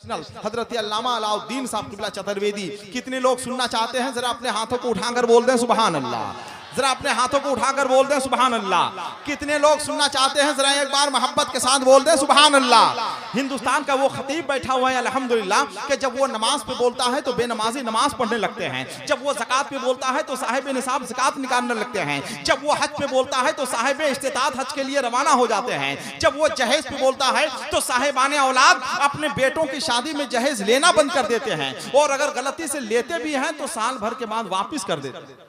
हजरत अल्लामा अलाउद्दीन साहब क़िबला चतुर्वेदी। कितने लोग सुनना चाहते हैं? जरा अपने हाथों को उठाकर बोल दें सुभान अल्लाह। जरा अपने हाथों को उठाकर बोल दें सुभान अल्लाह। कितने लोग सुनना चाहते हैं? जरा एक बार मोहब्बत के साथ बोल दें सुभान अल्लाह। हिंदुस्तान का वो खतीब बैठा हुआ है अल्हम्दुलिल्लाह कि जब वो नमाज पे बोलता है तो बेनमाजी नमाज पढ़ने लगते हैं, जब वो ज़कात पे बोलता है तो साहिब निसाब ज़कात निकालने लगते हैं, जब वो हज पे बोलता है तो साहिब इस्तिताअत हज के लिए रवाना हो जाते हैं, जब वो जहेज पे बोलता है तो साहिबाने औलाद अपने बेटों की शादी में जहेज लेना बंद कर देते हैं, और अगर गलती से लेते भी हैं तो साल भर के बाद वापिस कर देते हैं।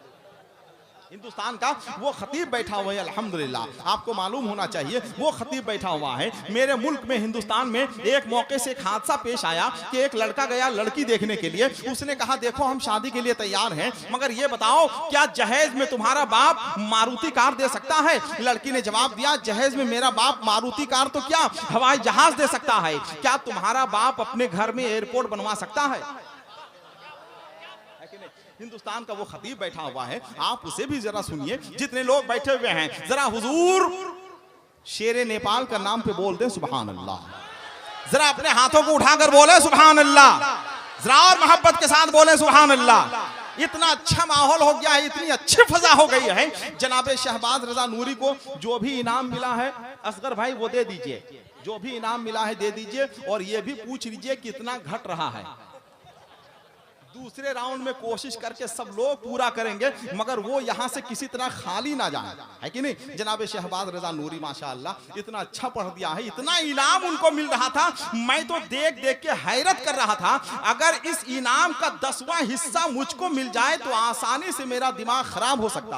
हिंदुस्तान का वो खतीब बैठा हुआ है अल्हम्दुलिल्लाह। आपको मालूम होना चाहिए वो खतीब बैठा हुआ है। मेरे मुल्क में हिंदुस्तान में एक मौके से एक हादसा पेश आया कि एक लड़का गया लड़की देखने के लिए। उसने कहा देखो हम शादी के लिए तैयार हैं, मगर ये बताओ क्या जहेज में तुम्हारा बाप मारुति कार दे सकता है? लड़की ने जवाब दिया जहेज में मेरा बाप मारुति कार तो क्या हवाई जहाज दे सकता है। क्या तुम्हारा बाप अपने घर में एयरपोर्ट बनवा सकता है? हिंदुस्तान का वो खतीब बैठा हुआ है, आप उसे भी जरा सुनिए। जितने लोग बैठे हुए हैं जरा हुजूर शेरे नेपाल का नाम पे बोल दें सुभान अल्लाह। जरा अपने हाथों को उठाकर बोले सुभान अल्लाह। जरा और मोहब्बत के साथ बोले सुभान अल्लाह। इतना अच्छा माहौल हो गया है, इतनी अच्छी फजा हो गई है। जनाबे शहबाज रजा नूरी को जो भी इनाम मिला है असगर भाई वो दे दीजिए, जो भी इनाम मिला है दे दीजिए, और ये भी पूछ लीजिए कितना घट रहा है। दूसरे राउंड में कोशिश करके सब लोग पूरा करेंगे, मगर वो यहाँ से किसी तरह खाली ना जाए, है कि नहीं? जनाब शहबाज रजा नूरी माशाअल्लाह इतना अच्छा पढ़ दिया है, इतना इनाम उनको मिल रहा था, मैं तो देख देख के हैरत कर रहा था। अगर इस इनाम का 10वां हिस्सा मुझको मिल जाए तो आसानी से मेरा दिमाग खराब हो सकता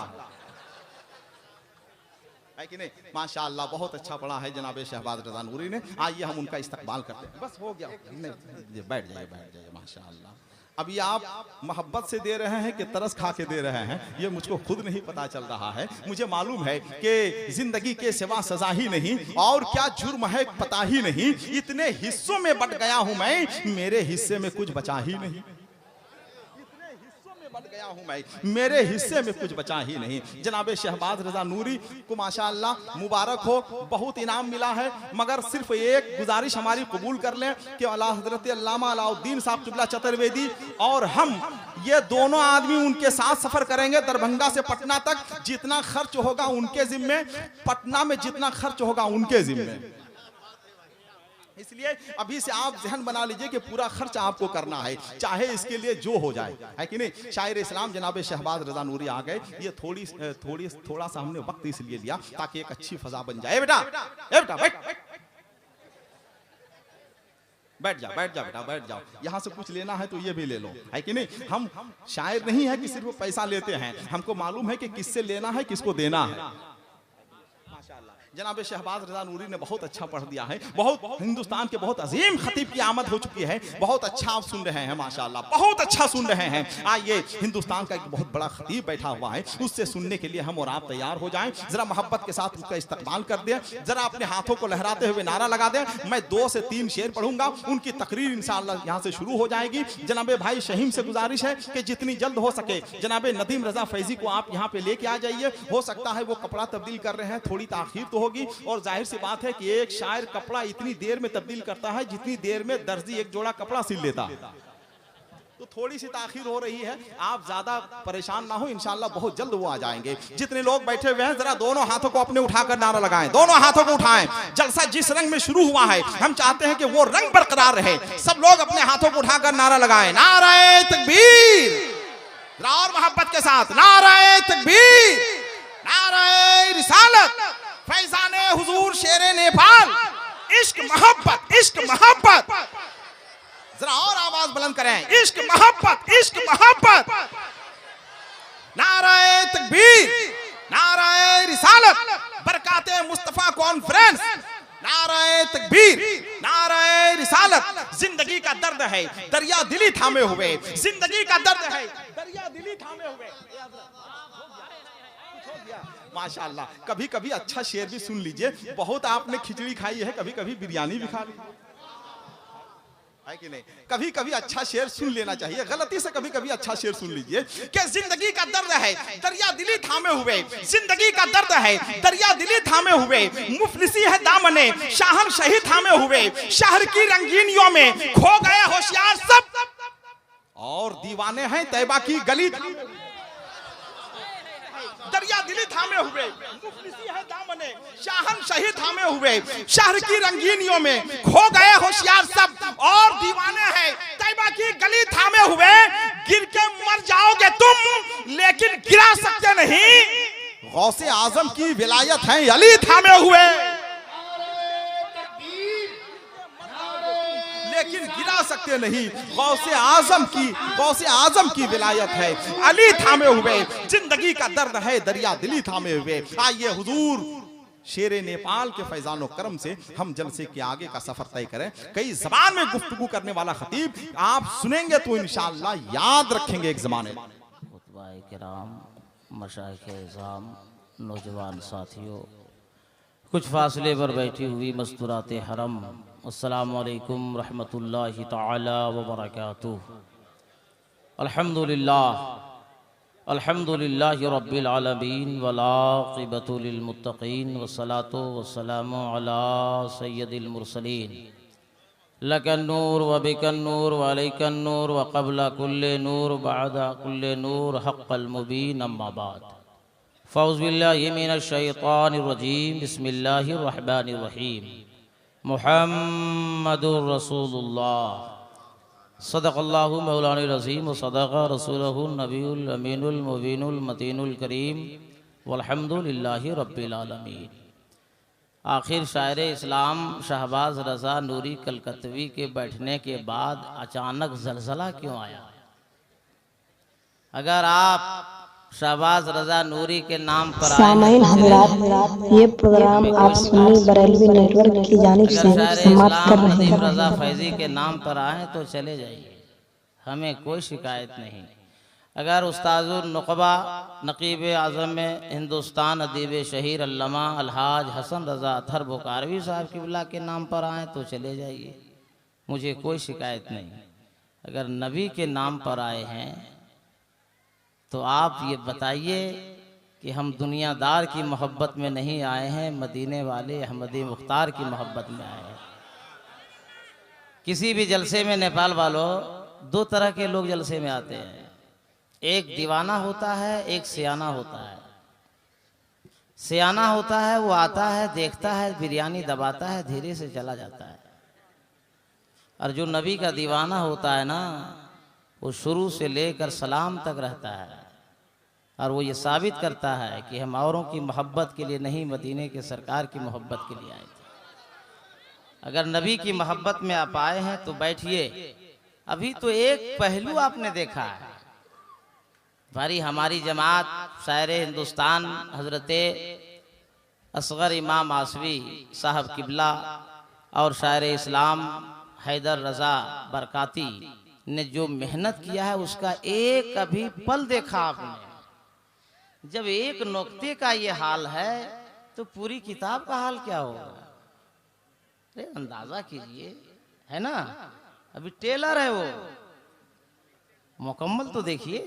है कि नहीं? माशाअल्लाह बहुत अच्छा पढ़ा है जनाब शहबाज रजा नूरी ने। आइए हम उनका इस्तकबाल करते हैं। बस हो गया, नहीं बैठ जाइए माशाअल्लाह। अभी आप मोहब्बत से दे रहे हैं कि तरस खा के दे रहे हैं ये मुझको खुद नहीं पता चल रहा है। मुझे मालूम है कि जिंदगी के सिवा सजा ही नहीं और क्या जुर्म है पता ही नहीं। इतने हिस्सों में बट गया हूं मैं, मेरे हिस्से में कुछ बचा ही नहीं। बट गया हूं मैं, मेरे हिस्से में कुछ बचा ही नहीं। जनाबे शहबाज रजा नूरी को माशाअल्लाह मुबारक हो, बहुत इनाम मिला है, मगर सिर्फ एक गुजारिश हमारी कबूल कर लें कि अला हजरत अल्लामा अलाउद्दीन साहब क़िबला चतुर्वेदी और हम ये दोनों आदमी उनके साथ सफर करेंगे दरभंगा से पटना तक। जितना खर्च होगा उनके जिम्मे, पटना में जितना खर्च होगा उनके जिम्मे। इसलिए अभी से आप ज़हन बना लीजिए कि पूरा खर्च आपको करना है, चाहे इसके लिए जो हो जाए, है कि नहीं? शायर इस्लाम जनाब शहबाज रजा नूरी आ गए। ये थोड़ा सा हमने वक्त इसलिए लिया ताकि एक अच्छी फजा बन जाए। बेटा बैठ जाओ बेटा बैठ जाओ। यहाँ से कुछ लेना है तो ये भी ले लो, है कि नहीं? हम शायर नहीं है कि सिर्फ पैसा लेते हैं, हमको मालूम है कि किससे लेना है किसको देना है। जनाब शहबाज रजा नूरी ने बहुत अच्छा पढ़ दिया है। बहुत हिंदुस्तान के बहुत अजीम खतीब की आमद हो चुकी है। बहुत अच्छा आप सुन रहे हैं माशाअल्लाह, बहुत अच्छा सुन रहे हैं। आइए हिंदुस्तान का एक बहुत बड़ा खतीब बैठा हुआ है, उससे सुनने के लिए हम और आप तैयार हो जाएं। जरा मोहब्बत के साथ उसका इस्तकबाल कर दें, जरा अपने हाथों को लहराते हुए नारा लगा दें। मैं 2 से 3 शेर पढ़ूंगा, उनकी तकरीर इंशाअल्लाह यहाँ से शुरू हो जाएगी। जनाबे भाई शहीम से गुजारिश है कि जितनी जल्द हो सके जनाबे नदीम रजा फैजी को आप यहाँ पे लेके आ जाइए। हो सकता है वो कपड़ा तब्दील कर रहे हैं, थोड़ी ताखीर तो होगी, और जाहिर सी बात है कि एक शायर कपड़ा इतनी देर में तब्दील करता है जितनी देर में दर्जी एक जोड़ा कपड़ा सिल लेता है। तो थोड़ी सी ताखीर हो रही है, आप ज्यादा परेशान ना हो, इंशाअल्लाह बहुत जल्द वो आ जाएंगे। जितने लोग बैठे हुए हैं जरा दोनों हाथों को अपने उठाकर नारा लगाएं, दोनों हाथों को उठाएं। जलसा जिस रंग में शुरू हुआ है हम चाहते हैं कि वो रंग बरकरार रहे। सब लोग अपने हाथों को उठाकर नारा लगाएं, नाराए तकबीर। और मोहब्बत के साथ नाराए तकबीर, नाराए रिसालत, फैजाने हुजूर शेरे नेपाल, इश्क मोहब्बत, इश्क मोहब्बत। जरा और आवाज बुलंद करें, इश्क मोहब्बत, इश्क मोहब्बत। नाराए तकबीर, नाराए रिसालत, बरकाते मुस्तफा कॉन्फ्रेंस, नाराए तकबीर, नाराए रिसालत। जिंदगी का दर्द है दरिया दिली थामे हुए, जिंदगी का दर्द है दरिया दिली थामे हुए। माशाअल्लाह कभी कभी अच्छा शेर भी सुन लीजिए। बहुत आपने खिचड़ी खाई है, कभी कभी बिरयानी भी खा ली, है कि नहीं? कभी कभी अच्छा शेर सुन लेना चाहिए, गलती से कभी कभी अच्छा शेर सुन लीजिए कि जिंदगी का दर्द है दरिया दिली थामे हुए, जिंदगी का दर्द है दरिया दिली थामे हुए, मुफलिसी है दामने शाहन शही थामे हुए, शहर की रंगीनियों में खो गए होशियार सब, और दीवाने हैं तैबा की गली थामे हुए। दरिया दिली थामे हुए, मुफलिसी है दामने शाहन शही थामे हुए, शहर की रंगीनियों में खो गए होशियार सब, और दीवाने हैं तैबा की गली थामे हुए। गिर के मर जाओगे तुम लेकिन गिरा सकते नहीं, गौसे आजम की विलायत है अली थामे हुए, लेकिन गिरा सकते नहीं, गौसे आजम की विलायत है अली थामे हुए, जिंदगी का दर्द है दरिया दिली थामे हुए। आइए हुजूर शेरे नेपाल के फैजानो करम से हम जलसे के आगे का सफर तय करें। कई जबान में गुफ्तगू करने वाला खतीब, आप सुनेंगे तो इंशाअल्लाह याद रखेंगे एक जमाने। खुतबाए किराम, मशाइखे इज़ाम, नौजवान साथियों, कुछ फासले पर बैठी हुई मस्तूराते हरम, अस्सलामु अलैकुम रहमतुल्लाहि ताला व बरकातुहू। अल्हम्दुलिल्लाहि रब्बिल आलमीन वल आक़िबतु लिल मुत्तक़ीन वस्सलातु वस्सलामु अला सय्यदिल मुरसलीन। लकन नूर व बिकन नूर व अलैकन नूर व क़ब्ल कुल्ले नूर बअदा कुल्ले नूर हक़्क़ल मुबीन, अम्मा बाद। फ़ौज़ बिल्लाहि मिनश शैतानिर रजीम, बिस्मिल्लाहिर रहमानिर रहीम। मुहम्मदुर रसूलुल्लाह, सदक़ल्लाहु मौलाना रज़ीम व सदक़ रसूलुहुन नबीयुल अमीनुल मुबीनुल मतीनुल करीम वल्हम्दुलिल्लाहि रब्बिल आलमीन। आखिर शायर इस्लाम शहबाज रज़ा नूरी कलकत्वी के बैठने के बाद अचानक ज़लज़ला क्यों आया? अगर आप शहबाज रज़ा नूरी के नाम पर सामाइन हज़रात, ये प्रोग्राम आप सुन्नी बरेलवी नेटवर्क की जानिब से समाप्त कर रहे हैं। रज़ा फैज़ी के नाम पर आए तो चले जाइए, हमें कोई शिकायत नहीं। अगर उस्ताजुल नुक़बा नक़ीब आज़म हिंदुस्तान अदीब शहीर अल्लामा अलहाज हसन रज़ा अतहर बुखारवी साहब क़िबला के नाम पर आए तो चले जाइए, मुझे कोई शिकायत नहीं। अगर नबी के नाम पर आए हैं तो आप ये बताइए कि हम दुनियादार की मोहब्बत में नहीं आए हैं, मदीने वाले अहमदी मुख्तार की मोहब्बत में आए हैं। किसी भी जलसे में नेपाल वालों, दो तरह के लोग जलसे में आते हैं, एक दीवाना होता है, एक सियाना होता है। सियाना होता है वो आता है, देखता है, बिरयानी दबाता है, धीरे से चला जाता है। और जो नबी का दीवाना होता है ना, वो शुरू से लेकर सलाम तक रहता है, और वो ये साबित करता है कि हम औरों की मोहब्बत के लिए नहीं, मदीने के सरकार की मोहब्बत के लिए आए थे। अगर नबी की मोहब्बत में आप आए हैं तो बैठिए। अभी तो एक पहलू आपने देखा है, भारी हमारी जमात शायर हिंदुस्तान हजरते असगर इमाम आसवी साहब किबला और शायर इस्लाम हैदर रज़ा बरकाती ने जो मेहनत किया है उसका एक अभी पल देखा आपने। जब एक नुक्ते का ये हाल है तो पूरी किताब का हाल क्या होगा? अरे अंदाजा कीजिए, है ना? अभी टेलर है वो, मुकम्मल तो देखिए।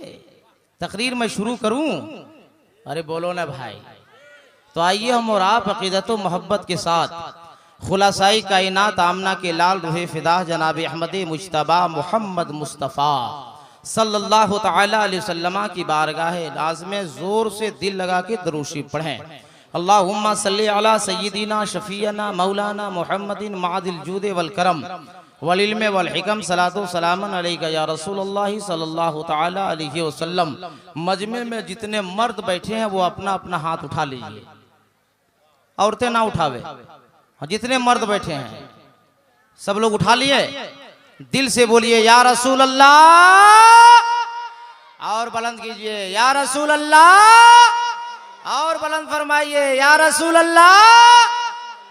तकरीर मैं शुरू करूं? अरे बोलो ना भाई। तो आइए हम और आप अकीदत व मोहब्बत के साथ खुलासाई कायनात आमना के लाल रूहे फिदा जनाब अहमद मुज्तबा मोहम्मद मुस्तफ़ा सल्लल्लाहु तआला अलैहि वसल्लम की बारगाह नाज़ में जोर से दिल लगा के दरूशी पढ़ें। अल्लाहुम्मा सल्ली अला सय्यिदिना शफीना मौलाना मुहम्मदिन मादिल जूद वल करम वल इल्म वल हिकम सलातो सलामन अलैका या रसूलुल्लाह सल्लल्लाहु तआला अलैहि वसल्लम। मजमे में जितने मर्द बैठे हैं वो अपना अपना हाथ उठा लीजिए, औरतें ना उठावे। जितने मर्द बैठे हैं सब लोग उठा लिए, दिल से बोलिए या रसूल अल्लाह, और बुलंद कीजिए या रसूल अल्लाह, और बुलंद फरमाइए या रसूल अल्लाह।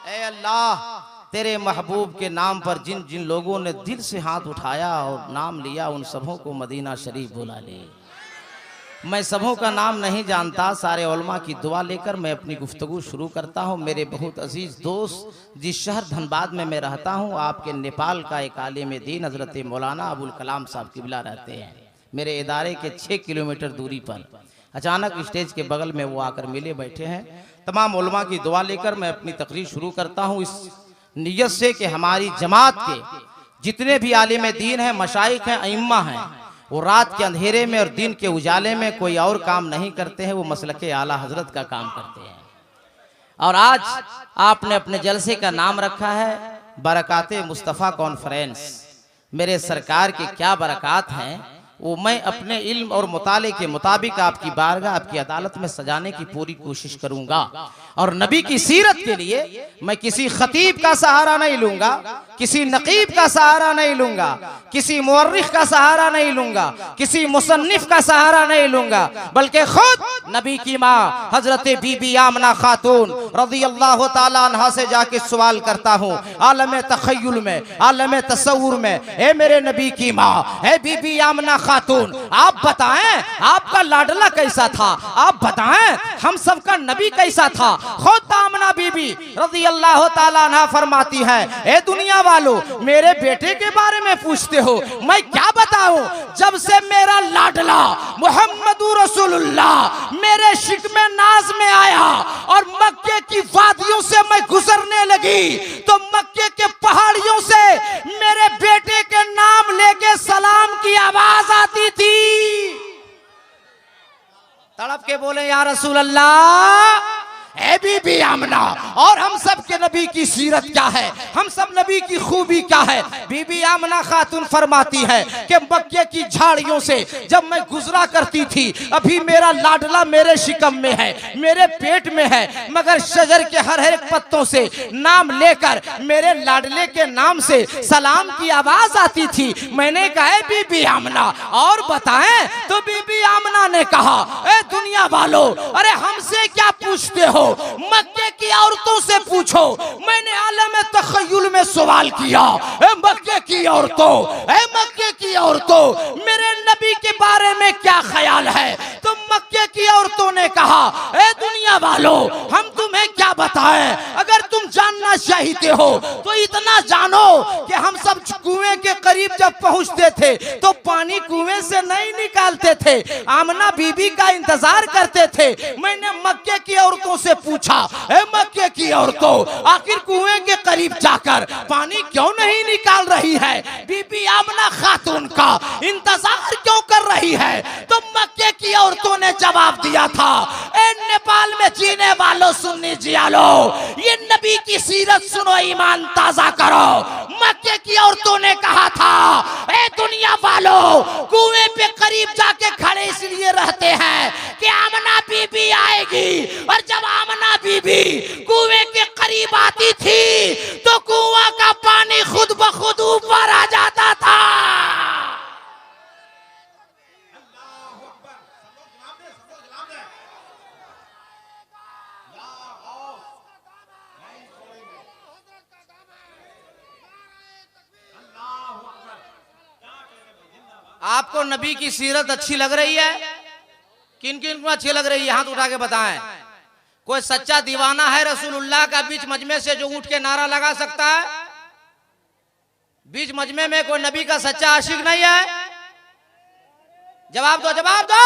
ए अल्लाह, तेरे महबूब के नाम पर जिन जिन लोगों ने दिल से हाथ उठाया और नाम लिया उन सबों को मदीना शरीफ बुला ले। मैं सबों का नाम नहीं जानता, सारे उलमा की दुआ लेकर मैं अपनी गुफ्तगू शुरू करता हूँ। मेरे बहुत अजीज दोस्त, जिस शहर धनबाद में मैं रहता हूँ, आपके नेपाल का एक आलिम दीन हजरत मौलाना अबुल कलाम साहब किबला रहते हैं। मेरे इदारे के 6 किलोमीटर दूरी पर अचानक स्टेज के बगल में वो आकर मिले बैठे हैं। तमाम उलमा की दुआ लेकर मैं अपनी तकरीर शुरू करता हूँ इस नियत से कि हमारी जमात के जितने भी आलिम दीन हैं, मशाइख हैं, अइम्मा हैं, वो रात के अंधेरे में और दिन के उजाले में कोई और काम नहीं करते हैं, वो मसलके आला हजरत का काम करते हैं। और आज आपने अपने जलसे का नाम रखा है बरकाते मुस्तफ़ा कॉन्फ्रेंस। मेरे सरकार के क्या बरकात हैं वो मैं अपने इल्म और मुताले के मुताबिक आपकी बारगाह, आपकी अदालत में सजाने की पूरी कोशिश करूंगा। और नबी की सीरत के लिए मैं किसी खतीब का सहारा नहीं लूंगा, किसी नकीब का सहारा नहीं लूंगा, किसी मुअर्रिख का सहारा नहीं लूंगा, किसी मुसन्निफ का सहारा नहीं लूंगा, बल्कि खुद नबी की माँ हजरत बीबी आमना खातून रज़ियल्लाहु ताला अन्हा से जाके सवाल करता हूँ, आलम तखय्युल में, आलम तसव्वुर में, ए मेरे नबी की माँ, ए बीबी आमना खातून, आप बताएं आपका लाडला कैसा था, आप बताएं हम सबका नबी कैसा था। खुद आमना बीबी रज़ियल्लाहु ताला अन्हा फरमाती है, ए दुनिया वालों, मेरे बेटे के बारे में पूछते हो, मैं क्या बताऊं। जब से मेरा लाडला मुहम्मदुर रसूलुल्लाह मेरे शिकमे नाज में आया और मक्के की वादियों से मैं गुजरने लगी, तो मक्के के पहाड़ियों से मेरे बेटे के नाम लेके सलाम की आवाज आती थी। तड़प के बोले या रसूल अल्लाह, ए बीबी आमना, और हम सब के नबी की सीरत क्या है, हम सब नबी की खूबी क्या है। बीबी आमना खातून फरमाती है कि मक्के की झाड़ियों से जब मैं गुजरा करती थी, अभी मेरा लाडला मेरे शिकम में है, मेरे पेट में है, मगर शजर के हर एक पत्तों से नाम लेकर मेरे लाडले के नाम से सलाम की आवाज आती थी। मैंने कहा बीबी आमना और बताएं, तो बीबी आमना ने कहा, ए दुनिया वालों, अरे हमसे क्या पूछते हो, मक्के की औरतों से पूछो। मैंने आलम तखय्युल में सवाल किया, ए मक्के की औरतों, ए मक्के की औरतों, मेरे नबी के बारे में क्या ख्याल है। तो मक्के की औरतों ने कहा, ए दुनिया वालों, हम तुम्हें क्या बताएं, अगर तुम जानना चाहते हो तो इतना जानो कि हम सब कुएं के करीब जब पहुंचते थे तो पानी कुएं से नहीं निकालते थे, आमना बीबी का इंतजार करते थे। मैंने मक्के की औरतों से पूछा, ए मक्के की औरतों, आखिर कुएं के करीब जाकर पानी क्यों नहीं निकाल रही है, बीबी आमना खातून का इंतजार क्यों कर रही है। तो मक्के की औरतों ने जवाब दिया था, ए नेपाल में जीने वालों, सुन्नी जियालो, ये नबी की सीरत सुनो, ईमान ताजा करो। मक्के की औरतों ने कहा था, ए दुनिया वालों, कुएं पे करीब जाके खड़े इसलिए रहते हैं कि आमना बीबी आएगी, और जब आमना बीबी कुएं के करीब आती थी तो कुआं का पानी खुद ब खुद ऊपर आ जाता था। आपको नबी की सीरत अच्छी लग रही है? किन किन को अच्छी लग रही है, हाथ उठा के बताएं। कोई सच्चा दीवाना है रसूलुल्लाह का बीच मजमे से जो उठ के नारा लगा सकता है? बीच मजमे में कोई नबी का सच्चा आशिक नहीं है? जवाब दो, जवाब दो।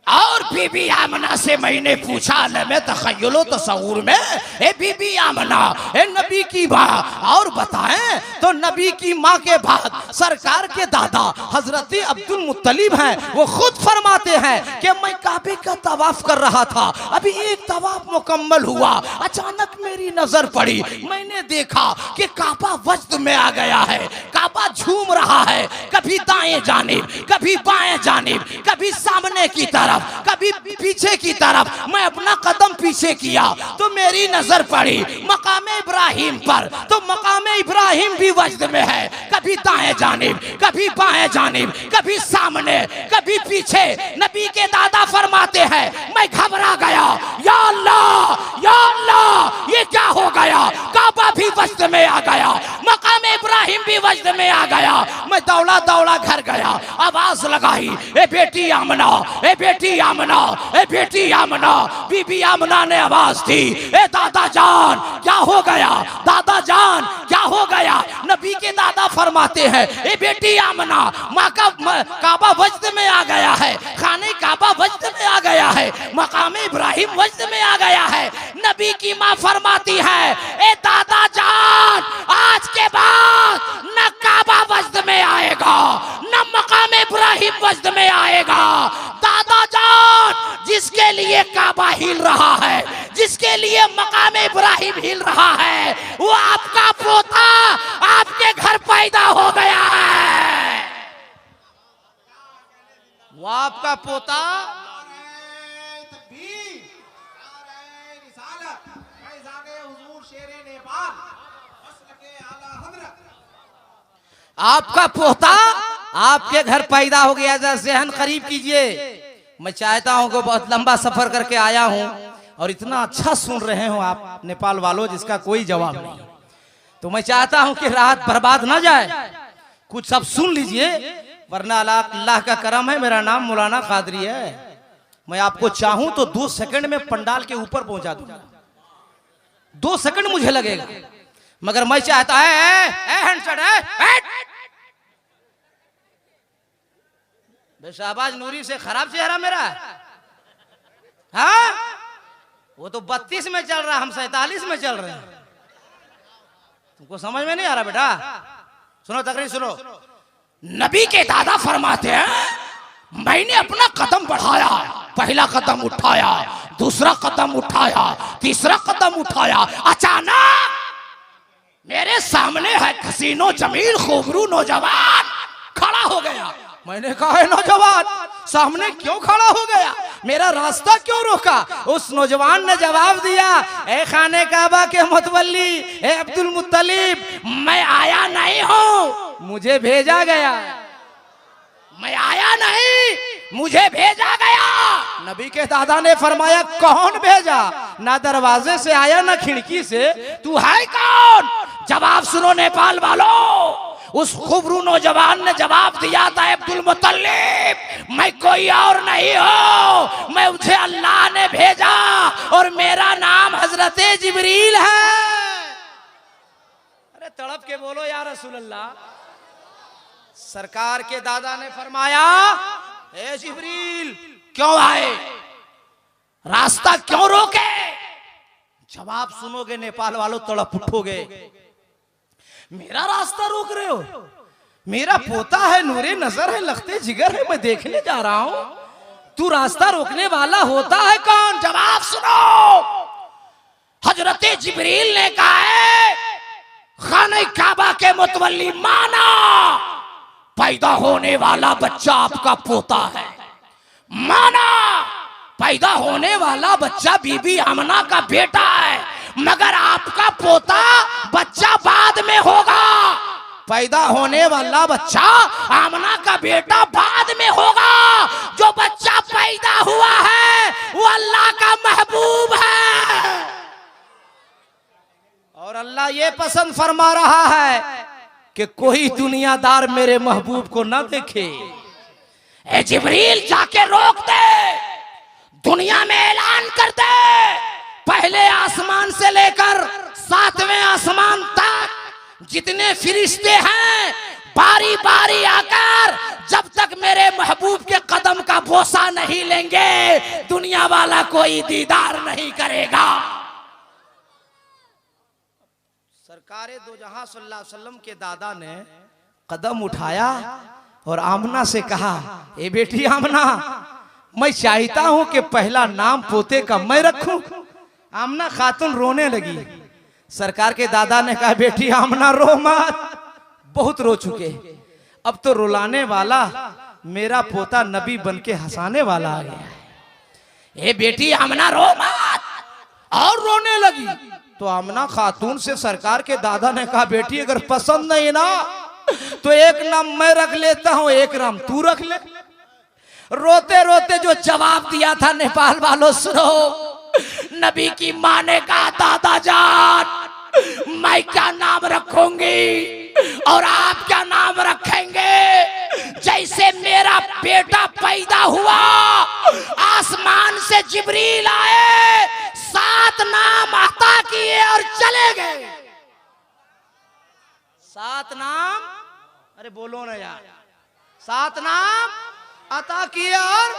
और बीबी आमना से मैंने पूछा, मैं तखय्युल तसव्वुर में, ए बीबी आमना, ए नबी की माँ, और बताएं, तो नबी की माँ के बाद सरकार के दादा हजरत अब्दुल मुत्तलिब हैं, वो खुद फरमाते हैं कि मैं काबे का तवाफ कर रहा था, अभी एक तवाफ मुकम्मल हुआ, अचानक मेरी नजर पड़ी, मैंने देखा कि काबा वजद में आ गया है, काबा झूम रहा है, कभी दाएं जानिब, कभी बाएं जानिब, कभी सामने की तरफ, कभी पीछे की तरफ। मैं अपना कदम पीछे किया तो मेरी नजर पड़ी मकामे इब्राहिम पर, तो मकामे इब्राहिम भी वजद में है, कभी दाएं जानिब, कभी बाएं जानिब, कभी सामने, कभी पीछे। नबी के दादा फरमाते हैं, मैं घबरा गया, या अल्लाह, या अल्लाह, दौड़ा दौड़ा घर गया, आवाज लगाई, ए बेटी आमना, ए बेटी आमना, ए बेटी आमना। बीबी आमना ने आवाज दी, ए दादा जान क्या हो गया, दादा जान क्या हो गया। नबी के दादा फरमाते हैं, ए बेटी आमना, माँ का काबा वजद में आ गया है, खाने काबा वजद में आ गया है, मकाम इब्राहिम वजद में आ गया है। नबी की माँ फरमाती है, ए दादा जान आज के बाद न काबा वजद में आएगा, न मकाम इब्राहिम वजद में आएगा। दादा जान जिसके लिए काबा हिल रहा है, जिसके लिए मकाम इब्राहिम हिल रहा है, वो आपका पोता आपके घर पैदा हो गया है। वो आपका पोता आपका पोता आपके घर पैदा हो गया। जरा ज़हन करीब कीजिए। मैं चाहता हूं कि बहुत लंबा सफर करके आया हूं और इतना अच्छा सुन रहे हो आप नेपाल वालों, जिसका कोई जवाब नहीं। तो मैं चाहता हूं कि रात बर्बाद ना जाए, कुछ सब सुन लीजिए, वरना अल्लाह का करम है। मेरा नाम मौलाना कादरी है। मैं आपको चाहूं तो 2 सेकंड में पंडाल के ऊपर पहुंचा दूंगा, 2 सेकंड मुझे लगेगा, मगर मैं चाहता है शाहबाज नूरी से खराब चेहरा मेरा, हाँ वो तो 32 में चल रहा, हम 47 में चल रहे हैं। तुमको समझ में नहीं आ रहा बेटा? सुनो तकरीर सुनो। नबी के दादा फरमाते हैं, मैंने अपना कदम बढ़ाया, पहला कदम उठाया, दूसरा कदम उठाया, तीसरा कदम उठाया, अचानक मेरे सामने है हसीनो जमील खूबरू नौजवान खड़ा हो गया। मैंने कहा, है नौजवान सामने क्यों खड़ा हो गया, मेरा रास्ता क्यों रोका? उस नौजवान ने जवाब दिया, ए खाने काबा के मुतवल्ली, ए अब्दुल मुत्तलिब, मैं आया नहीं हूं, मुझे भेजा गया। मैं आया नहीं, मुझे भेजा गया। नबी के दादा ने फरमाया, कौन भेजा? ना दरवाजे से आया ना खिड़की से, तू है कौन? जवाब सुनो नेपाल वालों। उस खूबरू नौजवान ने जवाब दिया था, अब्दुल मुत्तलिब, मैं कोई और नहीं हूं, मैं मुझे अल्लाह ने भेजा और मेरा नाम हजरत जिब्रील है। अरे तड़प के बोलो या रसूल अल्लाह। सरकार के दादा ने फरमाया, ए जिब्रील क्यों आए, रास्ता क्यों रोके? जवाब सुनोगे नेपाल वालों तड़प उठोगे। मेरा रास्ता रोक रहे हो? मेरा पोता है, नूरे नजर है, लखते जिगर है, मैं देखने जा रहा हूं, तू रास्ता रोकने वाला होता है कौन? जवाब सुनो। हजरत जिब्रील ने कहा है, खाने काबा के मुतवल्ली माना, पैदा होने वाला बच्चा आपका पोता है। माना पैदा होने वाला बच्चा बीबी आमना का बेटा है, मगर आपका पोता बच्चा बाद में होगा। पैदा होने वाला बच्चा आमना का बेटा बाद में होगा। जो बच्चा पैदा हुआ है वो अल्लाह का महबूब है और अल्लाह ये पसंद फरमा रहा है कि कोई दुनियादार मेरे महबूब को ना देखे। ए जिब्रील जाके रोक दे, दुनिया में ऐलान कर दे, पहले आसमान से लेकर 7वें आसमान तक जितने फरिश्ते हैं बारी बारी आकर जब तक मेरे महबूब के कदम का बोसा नहीं लेंगे दुनिया वाला कोई दीदार नहीं करेगा। सरकारे दो जहां सल्लल्लाहु अलैहि वसल्लम के दादा ने कदम उठाया और आमना से कहा, ए बेटी आमना, मैं चाहता हूं कि पहला नाम पोते का मैं रखूं। आमना खातून रोने लगी। सरकार के दादा ने कहा, बेटी आमना रो मत, बहुत रो चुके, अब तो रुलाने वाला मेरा पोता नबी बन के हंसाने वाला आ गया है। ए बेटी आमना रो मत, और रोने लगी। तो आमना खातून से सरकार के दादा ने कहा, बेटी अगर पसंद नहीं ना तो एक नाम मैं रख लेता हूं, एक नाम तू रख ले। रोते रोते जो जवाब दिया था नेपाल वालों सुनो। नबी की मां ने कहा, दादा जान मैं क्या नाम रखूंगी और आप क्या नाम रखेंगे? बेटा पैदा हुआ, आसमान से जिब्रील आए, 7 नाम अता किए और चले गए। 7 नाम, अरे बोलो ना यार, 7 नाम अता किए और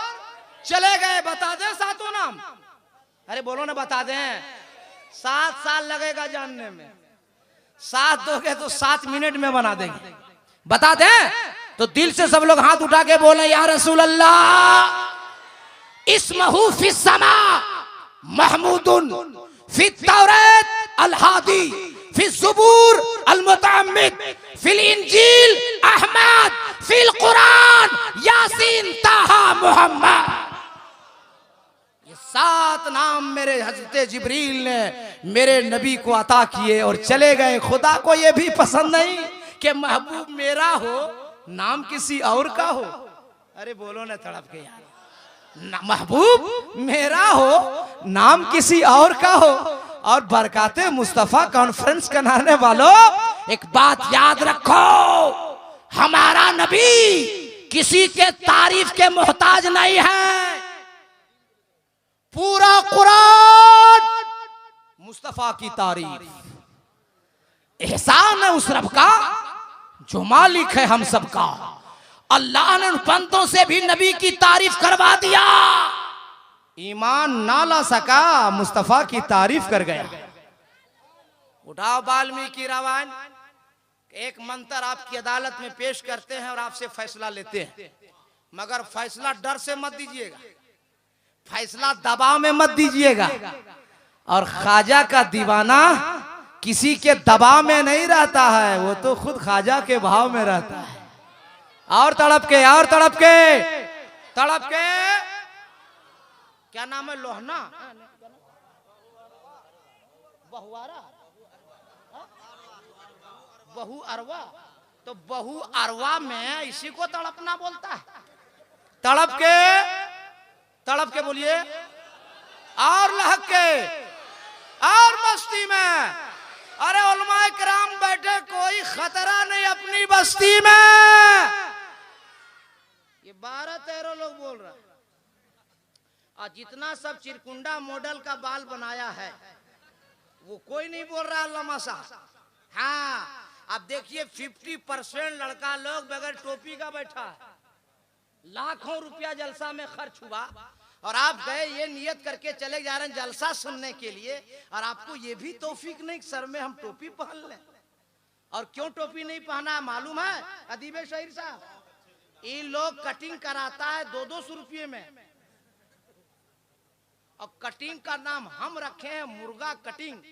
चले गए। बता दें 7 नाम, अरे बोलो ना, बता दें। 7 साल लगेगा जानने में, 7 दोगे तो 7 मिनट में बना देंगे। बता दें तो दिल से सब लोग हाथ उठा के बोले या रसूल अल्लाह। इस्महु फिस समा महमूदुन फित तौरात अल हादी फिस ज़ुबूर अल मुतअम्मिद फिल इंजील अहमद फिल कुरान यासीन ताहा मुहम्मद। 7 नाम मेरे हजरत जिब्रील ने मेरे नबी को अता किए और चले गए। खुदा को यह भी पसंद नहीं कि महबूब मेरा हो, नाम किसी और का हो। अरे बोलो ना तड़प के यार, महबूब मेरा हो, नाम किसी और का हो। और बरकाते मुस्तफा कॉन्फ्रेंस कराने वालों, एक बात याद रखो, हमारा नबी किसी के तारीफ के मोहताज नहीं है। पूरा कुरान मुस्तफा की तारीफ, एहसान है उस रब का जो मालिक है हम सबका। अल्लाह ने उन बंदों से भी नबी की तारीफ करवा दिया। ईमान ना ला सका, मुस्तफा की तारीफ कर गया। उठाओ वाल्मीकि रामायण, एक मंत्र आपकी अदालत में पेश करते हैं और आपसे फैसला लेते हैं, मगर फैसला डर से मत दीजिएगा, फैसला दबाव में मत दीजिएगा। और ख्वाजा का दीवाना किसी के दबाव में नहीं रहता है, वो तो खुद ख्वाजा के भाव में रहता है। और तड़प के, और तड़प के, तड़प के, क्या नाम है, लोहना, बहुआरा, बहु अरवा, तो बहु अरवा में इसी को तड़पना बोलता है। तड़प के बोलिए, और लहक के, और मस्ती में। अरे उलमाए किराम बैठे, कोई खतरा नहीं अपनी बस्ती में। ये 12-13 लोग बोल रहा है। और जितना सब चिरकुंडा मॉडल का बाल बनाया है वो कोई नहीं बोल रहा अल्लामा साहब। हाँ, अब देखिए 50% लड़का लोग बगैर टोपी का बैठा है। लाखों रुपया जलसा में खर्च हुआ और आप गए ये नियत करके चले जा रहे हैं जलसा सुनने के लिए, और आपको ये भी तौफीक नहीं सर में हम टोपी पहन लें। और क्यों टोपी नहीं पहना मालूम है अदीब शहीर साहब? इन लोग कटिंग कराता है 200 रुपये में, और कटिंग का नाम हम रखे हैं मुर्गा कटिंग।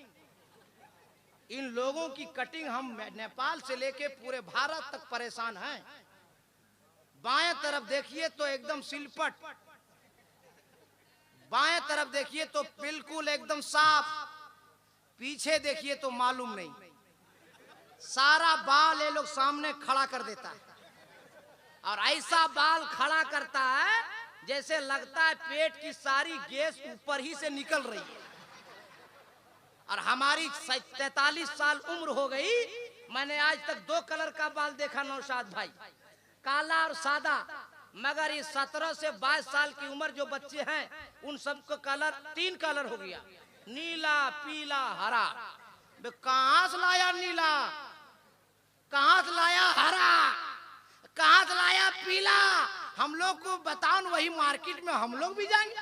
इन लोगों की कटिंग हम नेपाल से लेके पूरे भारत तक परेशान हैं। बाएं तरफ देखिए तो एकदम सिलपट, बाएं तरफ देखिए तो बिल्कुल एकदम साफ, पीछे देखिए तो मालूम नहीं। सारा बाल ये लोग सामने खड़ा कर देता है, और ऐसा बाल खड़ा करता है जैसे लगता है पेट की सारी गैस ऊपर ही से निकल रही है। और हमारी 43 साल उम्र हो गई, मैंने आज तक 2 कलर का बाल देखा नौशाद भाई, काला और सादा। मगर ये 17 से 22 साल की उम्र जो बच्चे हैं उन सबको कलर 3 कलर हो गया, नीला, पीला, हरा। कहां से लाया नीला, कहां से लाया हरा, कहां से लाया पीला? हम लोग को बताओ, वही मार्केट में हम लोग भी जाएंगे।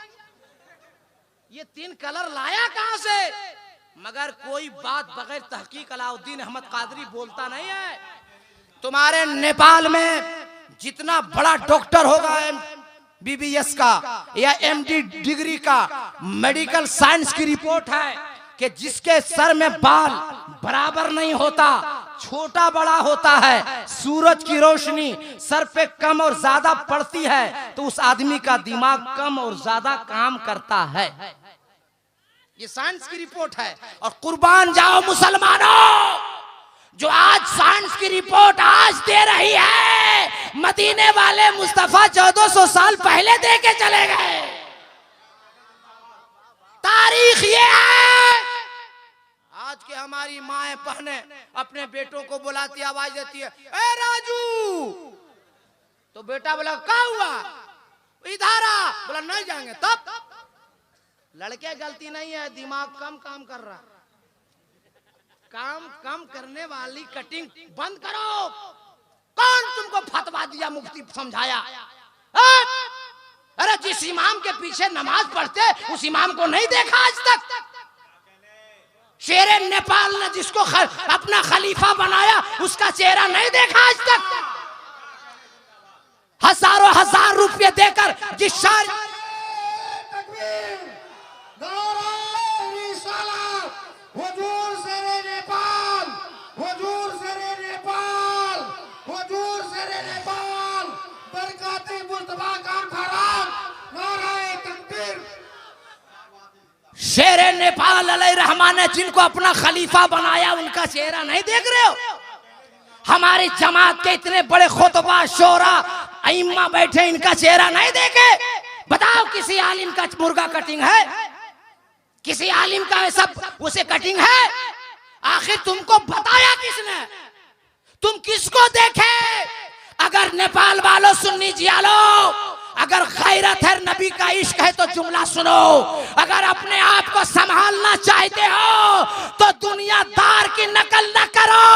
ये 3 कलर लाया कहां से? मगर कोई बात बगैर तहकीक अलाउद्दीन अहमद कादरी बोलता नहीं है। तुम्हारे नेपाल में जितना बड़ा डॉक्टर होगा BBS का या MD डिग्री का, मेडिकल साइंस की रिपोर्ट है कि जिसके सर में बाल बराबर नहीं होता, छोटा बड़ा होता है, सूरज की रोशनी सर पे कम और ज्यादा पड़ती है तो उस आदमी का दिमाग कम और ज्यादा काम करता है। ये साइंस की रिपोर्ट है। और कुर्बान जाओ मुसलमानों, जो आज साइंस की रिपोर्ट आज दे रही है, मदीने वाले मुस्तफा 1400 साल पहले दे के चले गए। तारीख ये है। आज के हमारी माएं बहनें अपने बेटों को बुलाती आवाज देती है, ए राजू, तो बेटा बोला क्या हुआ, इधर आ, बोला नहीं जाएंगे। तब लड़के गलती नहीं है, दिमाग कम काम कर रहा, काम कम करने वाली कटिंग बंद करो। कौन तुमको फतवा दिया, मुफ्ती समझाया? अरे जिस इमाम के पीछे नमाज पढ़ते उस इमाम को नहीं देखा आज तक? शेरे नेपाल ने जिसको अपना खलीफा बनाया उसका चेहरा नहीं देखा आज तक? हजारों हजार रुपए देकर जिस शहर हुजूर शेरे नेपाल, हुजूर शेरे नेपाल, हुजूर शेरे नेपाल, बरकाते मुस्तफा का खराब, नाराए तकबीर। शेरे नेपाल अलैहिर्रहमान ने जिनको अपना खलीफा बनाया उनका चेहरा नहीं देख रहे हो? हमारी जमात के इतने बड़े खुतबा शोरा अइम्मा बैठे, इनका चेहरा नहीं देखे? बताओ किसी आलिम का मुर्गा कटिंग है? किसी आलिम का सब उसे कटिंग है? आखिर तुमको बताया किसने? तुम किसको देखे? अगर नेपाल वालों, सुन्नी जियालो, अगर गैरत है, नबी का इश्क है तो जुमला सुनो। अगर अपने आप को संभालना चाहते हो तो दुनियादार की नकल न करो,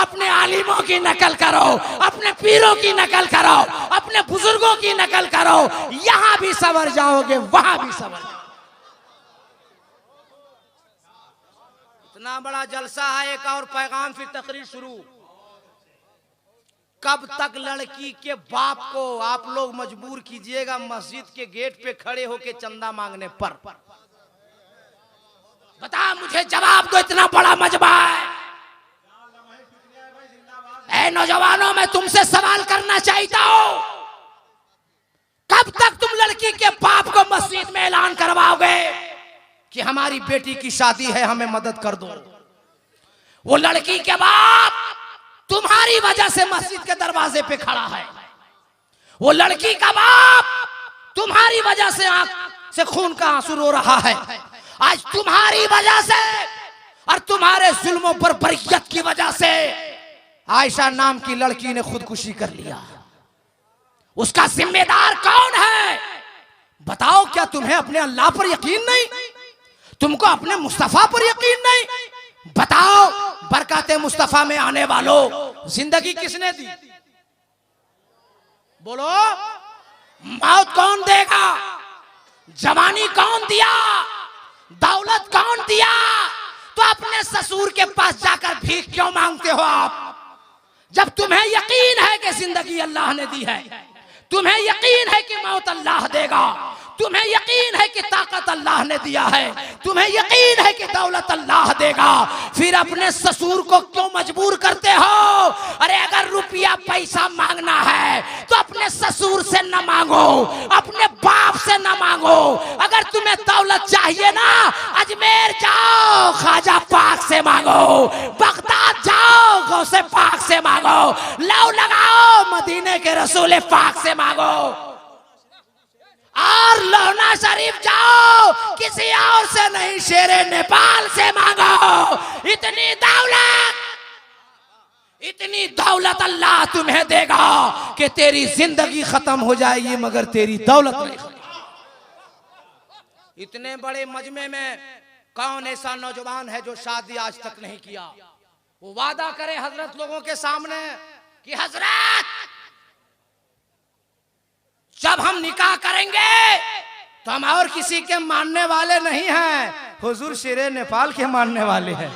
अपने आलिमों की नकल करो, अपने पीरों की नकल करो, अपने बुजुर्गों की नकल करो। यहां भी संवर जाओगे, वहां भी संवर जाओगे। इतना बड़ा जलसा है, एक और पैगाम फिर तकरीर शुरू। कब तक लड़की के बाप को आप लोग मजबूर कीजिएगा मस्जिद के गेट पे खड़े होके चंदा मांगने पर? बता मुझे, जवाब दो। इतना बड़ा मजमा है। ऐ नौजवानों, मैं तुमसे सवाल करना चाहता हूं, कब तक तुम लड़की के बाप को मस्जिद में ऐलान करवाओगे कि हमारी बेटी की शादी है, हमें मदद कर दो? वो लड़की के बाप तुम्हारी वजह से मस्जिद के दरवाजे पे खड़ा है। वो लड़की का बाप तुम्हारी वजह से आंख से खून का आंसू रो रहा है। आज तुम्हारी वजह से और तुम्हारे जुल्मों पर बरकत की वजह से आयशा नाम की लड़की ने खुदकुशी कर लिया। उसका जिम्मेदार कौन है? बताओ, क्या तुम्हें अपने अल्लाह पर यकीन नहीं? तुमको अपने मुस्तफा पर यकीन नहीं? बताओ, बरकते मुस्तफा में आने वालों, जिंदगी किसने दी? बोलो, मौत कौन देगा? जवानी कौन दिया? दौलत कौन दिया? तो अपने ससुर के पास जाकर भीख क्यों मांगते हो आप? जब तुम्हें यकीन है कि जिंदगी अल्लाह ने दी है, तुम्हें यकीन है कि मौत अल्लाह देगा, तुम्हें यकीन है कि ताकत अल्लाह ने दिया है, तुम्हें यकीन है कि दौलत अल्लाह देगा, फिर अपने ससुर को क्यों मजबूर करते हो? अरे अगर रुपया पैसा मांगना है तो अपने ससुर से न मांगो, अपने बाप से न मांगो। अगर तुम्हें दौलत चाहिए ना, अजमेर जाओ, ख्वाजा पाक से मांगो, बगदाद जाओ, गौसे पाक से मांगो, लौ लगाओ, मदीने के रसूल पाक से मांगो, और लौना शरीफ जाओ, किसी और से नहीं, शेरे नेपाल से मांगो। इतनी दौलत अल्लाह तुम्हें देगा कि तेरी जिंदगी खत्म हो जाएगी मगर तेरी दौलत नहीं। इतने बड़े मजमे में कौन ऐसा नौजवान है जो शादी आज तक नहीं किया? वो वादा करे हजरत लोगों के सामने कि हजरत, जब हम निकाह करेंगे तो हम और किसी के मानने वाले नहीं हैं, हुजूर शेरे नेपाल के मानने वाले हैं।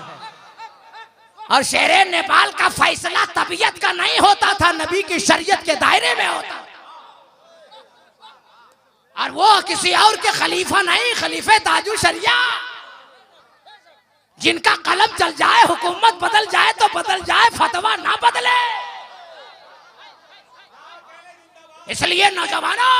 और शेरे नेपाल का फैसला तबीयत का नहीं होता था, नबी की शरीयत के दायरे में होता। और वो किसी और के खलीफा नहीं, खलीफे ताजु शरिया, जिनका कलम चल जाए, हुकूमत बदल जाए तो बदल जाए, फतवा ना बदले। इसलिए नौजवानों,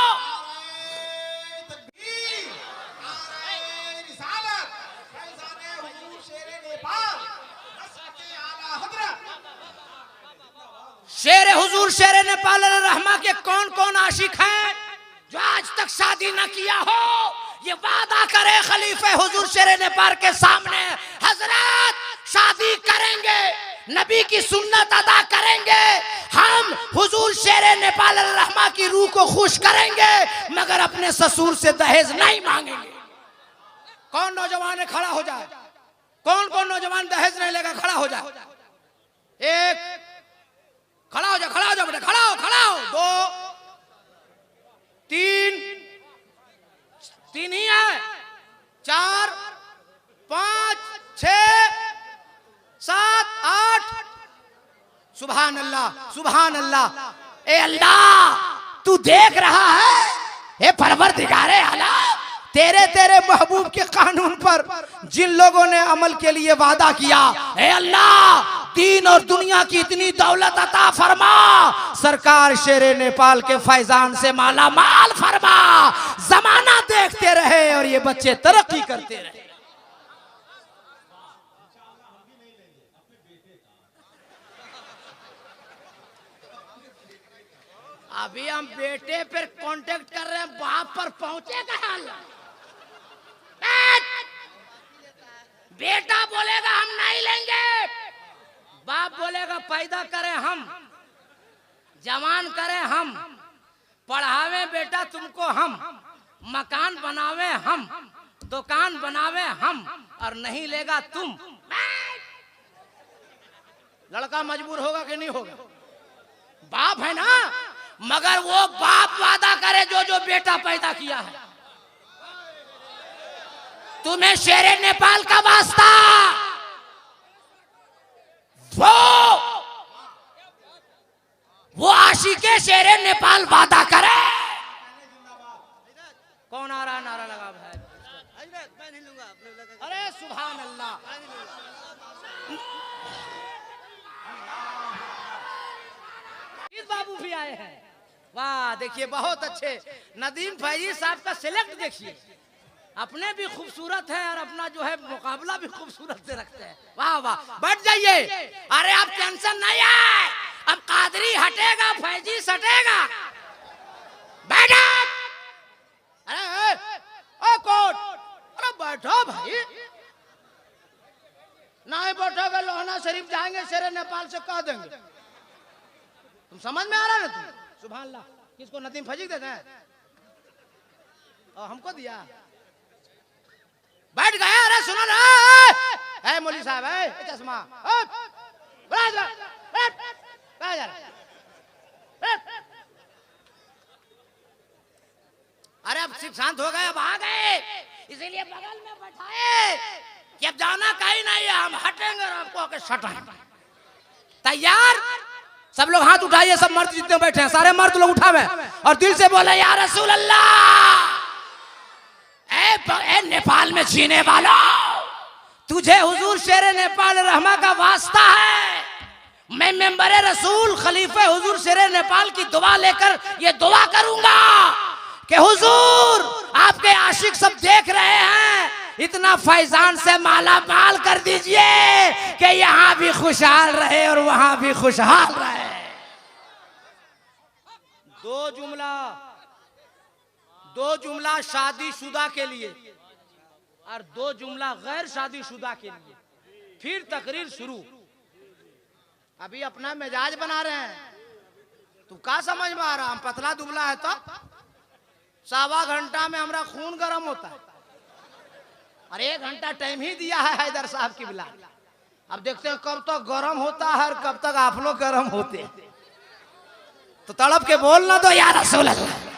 शेरे हुजूर शेरे नेपाल रहमा के कौन कौन आशिक हैं जो आज तक शादी न किया हो? ये वादा करे खलीफे हुजूर शेरे नेपाल के सामने, हजरत शादी करेंगे, नबी की सुन्नत अदा करेंगे, हम हुजूर शेरे नेपाल रहमा की रूह को खुश करेंगे मगर अपने ससुर से दहेज नहीं मांगेंगे। कौन नौजवान है खड़ा हो जाए, कौन कौन नौजवान दहेज नहीं लेगा खड़ा हो जाए। एक खड़ा हो जा बेटा, खड़ा हो। दो, तीन ही है, 4, 5, 6, 7, 8। सुभान अल्लाह। ए अल्लाह तू देख रहा है, ए परवरदिगारे आलम, तेरे महबूब के कानून पर जिन लोगों ने अमल के लिए वादा किया, ए अल्लाह दीन और दुनिया की इतनी दौलत अता फरमा, सरकार शेरे नेपाल के फैजान से माला माल फरमा, जमाना देखते रहे और ये बच्चे तरक्की करते रहे। अभी हम बेटे पर कांटेक्ट कर रहे हैं, बाप पर पहुंचेगा हाल। बेटा बोलेगा हम नहीं लेंगे, बाप बोलेगा पैदा करें हम, जवान करें हम, पढ़ावे बेटा तुमको हम, मकान बनावे हम, दुकान बनावे हम, और नहीं लेगा तुम। लड़का मजबूर होगा कि नहीं होगा? बाप है ना, मगर वो बाप वादा करे जो बेटा पैदा किया है। तुम्हें शेरे नेपाल का वास्ता, वो आशिके शेरे नेपाल वादा करे। कौन आ रहा है? नारा लगा भाई। अरे सुभान अल्लाह। इस बाबू भी आए हैं, वाह देखिए बहुत अच्छे। नदीम फैजी साहब का सिलेक्ट देखिए, अपने भी खूबसूरत है और अपना जो है मुकाबला भी खूबसूरत से रखते हैं। वाह वाह, बैठ जाइए। अरे अब टेंशन नहीं है, अब कादरी हटेगा, फैजी सटेगा। बैठो। अरे कोट, अरे बैठो भाई। नहीं बैठोगे लोहना शरीफ जाएंगे, शेरे नेपाल से कह देंगे। तुम समझ में आ रहा है ना? तुम सुभान अल्लाह। किसको? नदीम फैजी देते हैं और हमको दिया। बैठ गए। अरे सुनो ना, है मौली साहब, है चश्मा, अरे अब सिर्फ शांत हो गए, अब आ गए, इसीलिए बगल में बैठाए कि अब जाना कहीं नहीं है, हम हटेंगे और आपको आके सटाएंगे। तैयार? सब लोग हाथ उठाइए, सब मर्द जितने बैठे हैं सारे मर्द लोग उठावे और दिल से बोले या रसूल अल्लाह। ए नेपाल में जीने वाला, तुझे हुजूर शेरे नेपाल रहमा का वास्ता है। मैं मेंबर रसूल खलीफे हुजूर शेरे नेपाल की दुआ लेकर ये दुआ करूंगा कि हुजूर आपके आशिक सब देख रहे हैं, इतना फैजान से माला माल कर दीजिए कि यहाँ भी खुशहाल रहे और वहां भी खुशहाल रहे। दो जुमला शादीशुदा के लिए और 2 जुमला गैर शादीशुदा के लिए, फिर तकरीर शुरू। अभी अपना मिजाज बना रहे हैं, तू क्या समझ में आ रहा? हम पतला दुबला है तो 1.25 घंटा में हमारा खून गर्म होता है और 1 घंटा टाइम ही दिया है हैदर साहब की बिला। अब देखते हैं कब तक गर्म होता है और कब तक आप लोग गर्म होते हैं। तो तड़प के बोलना दो या रसूल अल्लाह।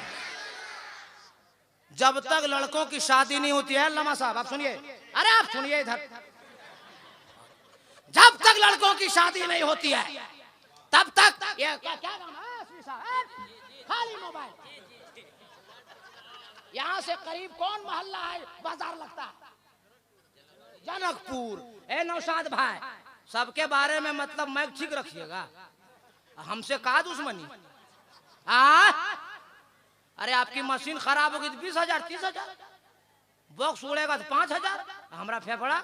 जब तक लड़कों की शादी नहीं होती है, लमा साहब आप सुनिए, अरे आप सुनिए इधर, जब तक लड़कों की शादी नहीं होती है तब तक ये क्या काम है? खाली मोबाइल। यहाँ से करीब कौन मोहल्ला है बाजार लगता है? जनकपुर। ए नौशाद भाई, सबके बारे में मतलब मैं ठीक रखिएगा, हमसे कहा दुश्मनी। अरे आपकी मशीन खराब होगी तो 20,000 30,000, बॉक्स उड़ेगा तो 5,000, हमारा फेफड़ा,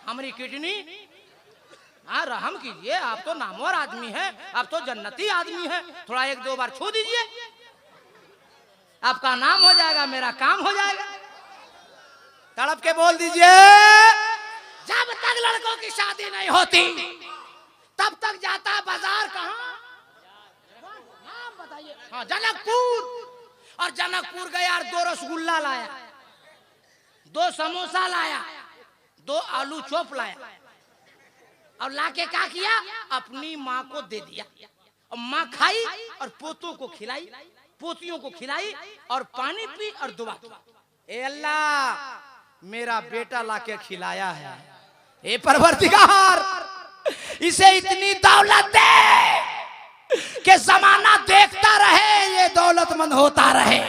हमारी किडनी। रहम कीजिए, आप तो नामवर आदमी है, आप तो जन्नती आदमी है, थोड़ा 1-2 बार छू दीजिए, आपका नाम हो जाएगा, मेरा काम हो जाएगा। तड़प के बोल दीजिए, जब तक लड़कों की शादी नहीं होती तब तक जाता बाजार कहाँ, नाम बताइए। हाँ, जनकपुर। और जनकपुर गया और 2 रसगुल्ला लाया, 2 समोसा लाया, 2 आलू चॉप लाया और लाके क्या किया, अपनी माँ को दे दिया। और माँ खाई और पोतों को खिलाई, पोतियों को खिलाई और पानी पी और दुआ की, ए अल्लाह मेरा बेटा लाके खिलाया है, ए परवरदिगार इसे इतनी दौलत दे कि जमाना देखता रहे ये दौलतमंद होता रहे।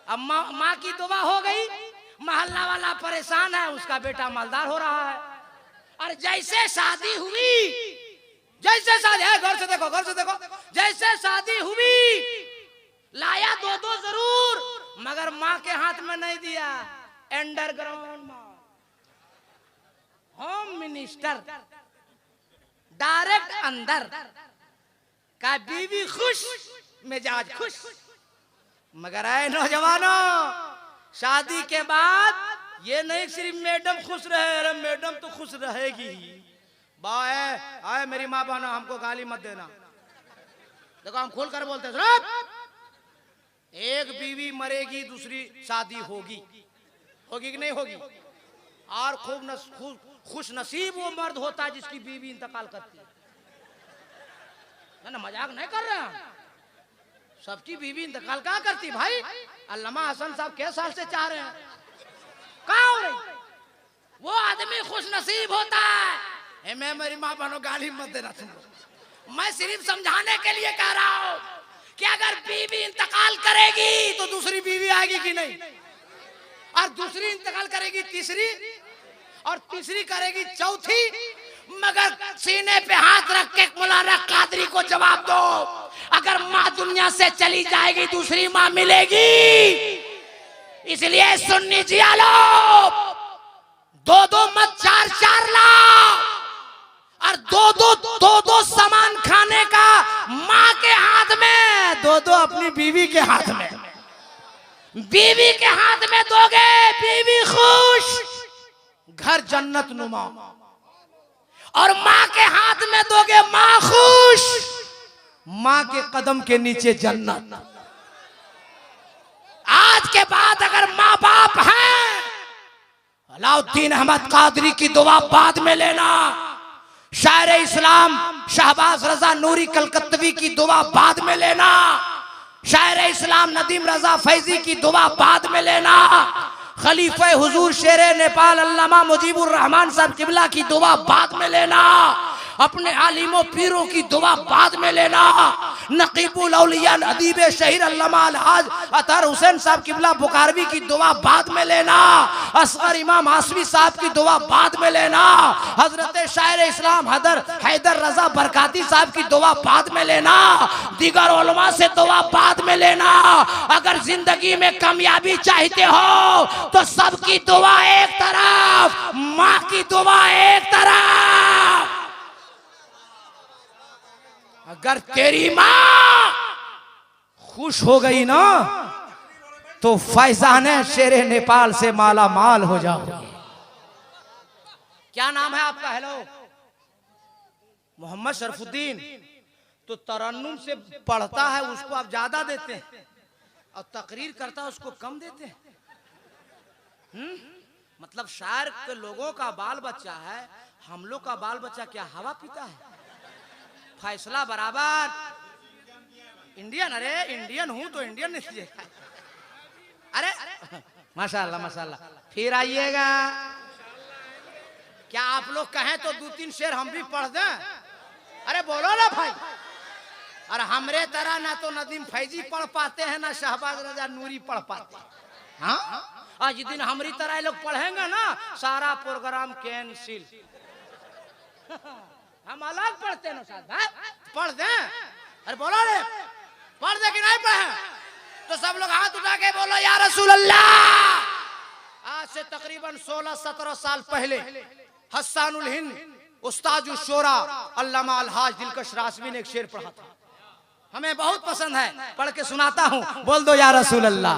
अब माँ की दुआ हो गई, मोहल्ला वाला परेशान है, उसका बेटा मालदार हो रहा है। और जैसे शादी हुई, जैसे शादी है, गौर से देखो, गौर से देखो, जैसे शादी हुई लाया 2-2 जरूर, मगर माँ के हाथ में नहीं दिया। अंडरग्राउंड माँ, होम मिनिस्टर, डायरेक्ट अंदर का बीवी खुश, मिजाज खुश। मगर आए नौजवानों, शादी के बाद ये नहीं सिर्फ मैडम खुश रहे, अरे मैडम तो खुश रहेगी। बाय आए मेरी माँ बहना, हमको गाली मत देना, देखो हम खुल कर बोलते हैं, एक बीवी मरेगी दूसरी शादी होगी, होगी कि नहीं होगी। और खूब खुश नसीब वो मर्द होता है जिसकी बीवी इंतकाल करती है ना, मजाक नहीं कर रहे हैं, सबकी बीवी इंतकाल कहाँ करती भाई। अल्लामा हसन साहब के साल से चाह रहे हैं, कहाँ हो रही, वो आदमी खुश नसीब होता है। मैं मेरी माँ बहनों गाली मत देना तुमको, मैं सिर्फ समझाने के लिए कह रहा हूँ कि अगर बीवी इंतकाल करेगी तो दूसरी बीवी आएगी कि नहीं, और दूसरी इंतकाल करेगी तीसरी, और तीसरी करेगी चौथी। मगर सीने पे हाथ रख के मौलाना कादरी को जवाब दो, अगर माँ दुनिया से चली जाएगी दूसरी माँ मिलेगी। इसलिए सुन्नी जिया लो, 2-2 मत 4-4 लाओ, और 2-2 सामान खाने का माँ के हाथ में, 2-2 अपनी बीवी के हाथ में। बीवी के हाथ में दोगे बीवी खुश, घर जन्नत नुमा, और माँ के हाथ में दोगे माँ खुश, माँ के कदम के नीचे जन्नत। आज के बाद अगर माँ बाप हैं, अलाउद्दीन अहमद कादरी की दुआ बाद में लेना, शायर इस्लाम शहबाज रजा नूरी कलकत्तवी की दुआ बाद में लेना, शायर इस्लाम नदीम रजा फैजी की दुआ बाद में लेना, खलीफे हुजूर शेरे नेपाल अल्लामा मुजीबुर रहमान साहब किबला की दुआ बाद में लेना, अपने आलिमों पीरों की दुआ बाद में लेना, नकीबुल औलिया अदीब शहीर अल्लामा अलहाज अतहर हुसैन साहब किबला बुखारवी की दुआ बाद में लेना, असगर इमाम आसवी साहब की दुआ बाद में लेना, हजरत शायर इस्लाम हैदर रजा बरकाती साहब की दुआ बाद में लेना, दीगर उलमा से दुआ बाद में लेना। अगर जिंदगी में कामयाबी चाहते हो तो सबकी दुआ एक तरफ, माँ की दुआ एक तरफ। अगर तेरी माँ खुश हो गई ना तो फैजान शेरे नेपाल से माला माल हो जाओगे। क्या नाम है आपका? हेलो, मोहम्मद शरफुद्दीन। तो तरन्नुम से पढ़ता है उसको आप ज्यादा देते हैं, और तकरीर करता है उसको कम देते हैं। मतलब शायर के लोगों का बाल बच्चा है, हम लोग का बाल बच्चा क्या हवा पीता है? फैसला बराबर। इंडियन, अरे इंडियन हूं तो इंडियन नहीं लीजिएगा। अरे माशाल्लाह माशाल्लाह, फिर आइएगा। क्या आप लोग कहें तो 2-3 शेर हम भी पढ़ दें? अरे बोलो ना भाई। अरे हमरे तरह ना तो नदीम फैजी पढ़ पाते हैं ना शहबाज रजा नूरी पढ़ पाते हैं। हाँ, आज दिन हमारी तरह लोग पढ़ेंगे ना सारा प्रोग्राम कैंसिल। हम अलग पढ़ते हैं ना साहब, पढ़ दें। अरे बोलो रे, पढ़ दे कि नहीं पढ़े? तो सब लोग हाथ उठा के बोलो या रसूल अल्लाह। आज से तकरीबन 16-17 साल पहले हस्सानुल हिंद उस्ताजुल शोरा अल्लामा अलहाज दिलकश रासवी ने एक शेर पढ़ा था, हमें बहुत पसंद है, पढ़ के सुनाता हूँ। बोल दो या रसूल अल्लाह।